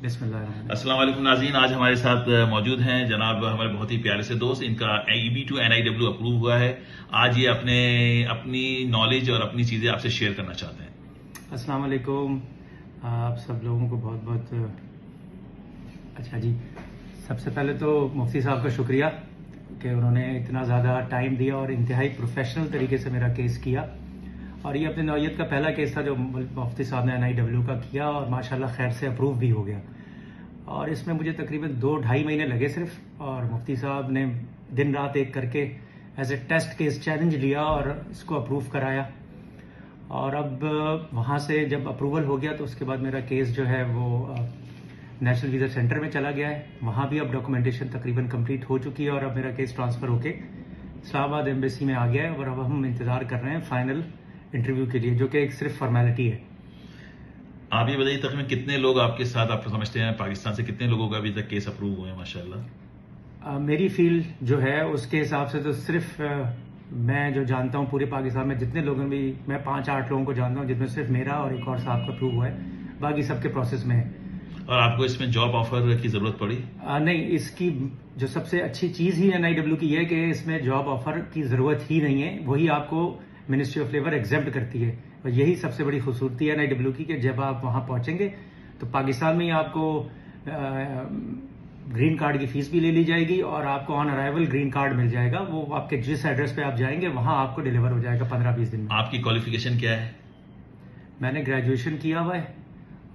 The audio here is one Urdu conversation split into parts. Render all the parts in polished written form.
بسم اللہ الرحمن الرحیم۔ السلام علیکم ناظرین، آج ہمارے ساتھ موجود ہیں جناب ہمارے بہت ہی پیارے سے دوست، ان کا EB2 NIW اپروو ہوا ہے۔ آج یہ اپنی نالج اور اپنی چیزیں آپ سے شیئر کرنا چاہتے ہیں۔ السلام علیکم، آپ سب لوگوں کو بہت بہت اچھا جی، سب سے پہلے تو مفتی صاحب کا شکریہ کہ انہوں نے اتنا زیادہ ٹائم دیا اور انتہائی پروفیشنل طریقے سے میرا کیس کیا، اور یہ اپنے نوعیت کا پہلا کیس تھا جو مفتی صاحب نے NIW کا کیا، اور ماشاءاللہ خیر سے اپروو بھی ہو گیا۔ اور اس میں مجھے تقریباً 2-2.5 مہینے لگے صرف، اور مفتی صاحب نے دن رات ایک کر کے as a test case challenge لیا اور اس کو اپروو کرایا۔ اور اب وہاں سے جب اپروول ہو گیا تو اس کے بعد میرا کیس جو ہے وہ نیشنل ویزا سینٹر میں چلا گیا ہے، وہاں بھی اب ڈاکومنٹیشن تقریباً کمپلیٹ ہو چکی ہے، اور اب میرا کیس ٹرانسفر ہو کے اسلام آباد ایمبیسی میں آ گیا ہے، اور اب ہم انتظار کر رہے ہیں فائنل انٹرویو کے لیے، جو کہ ایک صرف فارمیلٹی ہے۔ آپ یہ بتائیے تقریباً کتنے لوگ آپ کے ساتھ، آپ سمجھتے ہیں پاکستان سے کتنے لوگوں کا ابھی تک کیس اپروو ہوئے ہیں ماشاءاللہ؟ میری فیلڈ جو ہے اس کے حساب سے تو صرف میں جو جانتا ہوں پورے پاکستان میں جتنے لوگوں بھی، میں 5-8 لوگوں کو جانتا ہوں جن میں صرف میرا اور ایک اور صاحب کا اپروو ہوا ہے، باقی سب کے پروسیس میں ہے۔ اور آپ کو اس میں جاب آفر کی ضرورت پڑی؟ نہیں، اس کی جو سب سے اچھی چیز ہی NIW کی یہ ہے کہ اس میں جاب آفر کی ضرورت ہی نہیں ہے، وہی آپ کو منسٹری آف لیبر ایگزمپٹ کرتی ہے، اور یہی سب سے بڑی خوبصورتی ہے NIW کی کہ جب آپ وہاں پہنچیں گے تو پاکستان میں ہی آپ کو گرین کارڈ کی فیس بھی لے لی جائے گی، اور آپ کو آن ارائیول گرین کارڈ مل جائے گا، وہ آپ کے جس ایڈریس پہ آپ جائیں گے وہاں آپ کو ڈیلیور ہو جائے گا 15-20 دن میں۔ آپ کی کوالیفیکیشن کیا ہے؟ میں نے گریجویشن کیا ہوا ہے،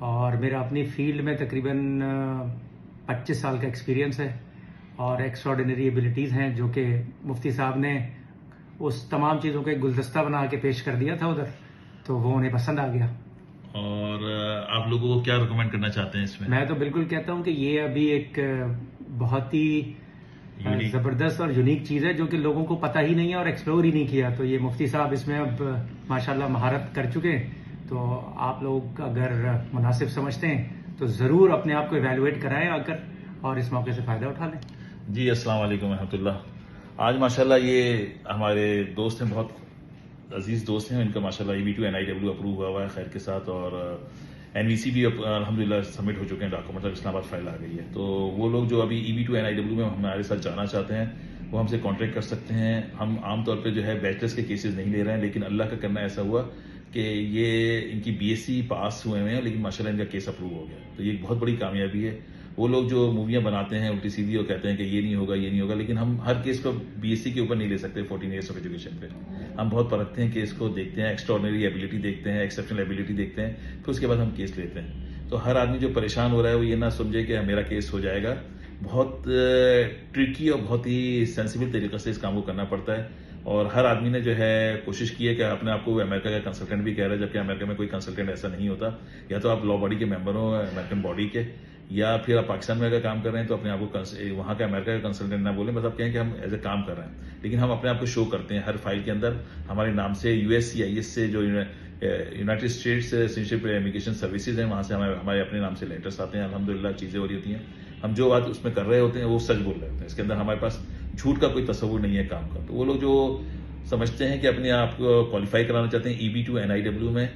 اور میرا اپنی فیلڈ میں تقریباً 25 سال کا ایکسپیرینس ہے، اور ایکسٹراڈنری ایبلٹیز ہیں جو کہ مفتی صاحب نے اس تمام چیزوں کا ایک گلدستہ بنا کے پیش کر دیا تھا ادھر، تو وہ انہیں پسند آ گیا۔ اور آپ لوگوں کو کیا ریکمینڈ کرنا چاہتے ہیں اس میں؟ میں تو بالکل کہتا ہوں کہ یہ ابھی ایک بہت ہی زبردست اور یونیک چیز ہے جو کہ لوگوں کو پتہ ہی نہیں ہے اور ایکسپلور ہی نہیں کیا، تو یہ مفتی صاحب اس میں اب ماشاءاللہ مہارت کر چکے ہیں، تو آپ لوگ اگر مناسب سمجھتے ہیں تو ضرور اپنے آپ کو ایویلویٹ کرائیں آ کر، اور اس موقع سے فائدہ اٹھا لیں۔ جی السلام علیکم ورحمۃ اللہ۔ آج ماشاءاللہ یہ ہمارے دوست ہیں، بہت عزیز دوست ہیں، ان کا ماشاءاللہ EB2 NIW اپروو ہوا ہے خیر کے ساتھ، اور NVC بھی الحمدللہ سبمٹ ہو چکے ہیں ڈاکومنٹ، اور اسلام آباد فائل آ گئی ہے۔ تو وہ لوگ جو ابھی EB2 NIW میں ہمارے ساتھ جانا چاہتے ہیں وہ ہم سے کانٹیکٹ کر سکتے ہیں۔ ہم عام طور پہ جو ہے بیچلرس کے کیسز نہیں لے رہے ہیں، لیکن اللہ کا کرنا ایسا ہوا کہ یہ ان کی BSc پاس ہوئے ہیں، لیکن ماشاءاللہ ان کا کیس اپروو ہو گیا، تو یہ ایک بہت بڑی کامیابی ہے۔ وہ لوگ جو موویاں بناتے ہیں الٹی سیدھی اور کہتے ہیں کہ یہ نہیں ہوگا یہ نہیں ہوگا، لیکن ہم ہر کیس کو BSc کے اوپر نہیں لے سکتے 14 ایئرس آف ایجوکیشن پہ۔ ہم بہت پرکھتے ہیں کیس کو، دیکھتے ہیں ایکسٹراڈنری ایبلٹی دیکھتے ہیں، ایکسیپشنل ایبلٹی دیکھتے ہیں، پھر اس کے بعد ہم کیس لیتے ہیں۔ تو ہر آدمی جو پریشان ہو رہا ہے وہ یہ نہ سمجھے کہ میرا کیس ہو جائے گا، بہت ٹرکی اور بہت ہی سینسیبل طریقے سے اس کام کو کرنا پڑتا ہے، اور ہر آدمی نے جو ہے کوشش کی ہے کہ اپنے آپ کو امریکہ کا کنسلٹنٹ بھی کہہ رہا ہے، جبکہ امریکہ میں کوئی کنسلٹنٹ ایسا نہیں ہوتا، یا تو آپ لا باڈی کے ممبر ہو امریکن باڈی کے، یا پھر آپ پاکستان میں اگر کام کر رہے ہیں تو اپنے آپ کو وہاں کا امریکہ کا کنسلٹنٹ نہ بولیں، بس آپ کہیں کہ ہم ایز اے کام کر رہے ہیں، لیکن ہم اپنے آپ کو شو کرتے ہیں ہر فائل کے اندر ہمارے نام سے۔ USCIS سے جو United States citizenship immigration services ہیں، وہاں سے ہمارے اپنے نام سے لیٹرس آتے ہیں، الحمدللہ چیزیں ہو رہی ہوتی ہیں، ہم جو بات اس میں کر رہے ہوتے ہیں وہ سچ بول رہے ہوتے ہیں، اس کے اندر ہمارے پاس جھوٹ کا کوئی تصور نہیں ہے کام کا۔ تو وہ لوگ جو سمجھتے ہیں کہ اپنے آپ کو کوالیفائی کرانا چاہتے ہیں EB2 NIW میں،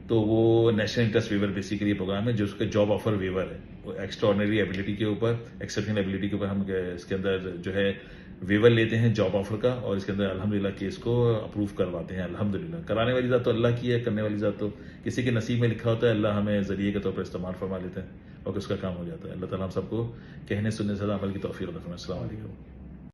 تو وہ نیشنل انٹرسٹ ویور بیسیکلی پروگرام ہے جو اس کا جاب آفر ویور ہے، وہ ایکسٹراڈنری ایبلٹی کے اوپر، ایکسیپشنل ایبلٹی کے اوپر ہم اس کے اندر جو ہے ویور لیتے ہیں جاب آفر کا، اور اس کے اندر الحمدللہ کیس کو اپروو کرواتے ہیں۔ الحمدللہ کرانے والی ذات تو اللہ کی ہے، کرنے والی ذات تو کسی کے نصیب میں لکھا ہوتا ہے، اللہ ہمیں ذریعے کے طور پر استعمال فرما لیتے ہیں اور اس کا کام ہو جاتا ہے۔ اللہ تعالیٰ ہم سب کو کہنے سننے سے عمل کی توفیق عطا فرمائے۔ السلام علیکم۔